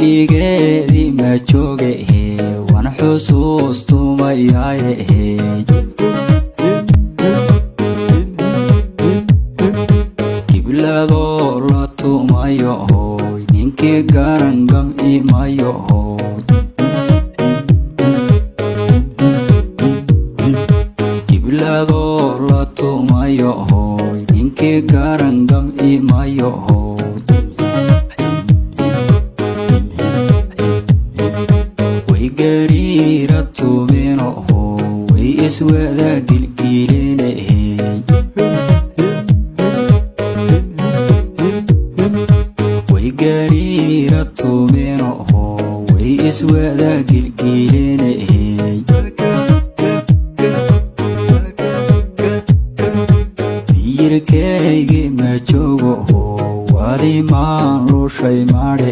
xilligeedii ma jooge waan xusuustumayaye kibladoo la tumayo ninkii garangam imayo kibladoo la tumayo ninkii garangam imayo way gariira tumino way iswada gilgiline way gariira tumino way iswada gilgiline miyirkeygi ma joogo wadi maan lushay madhe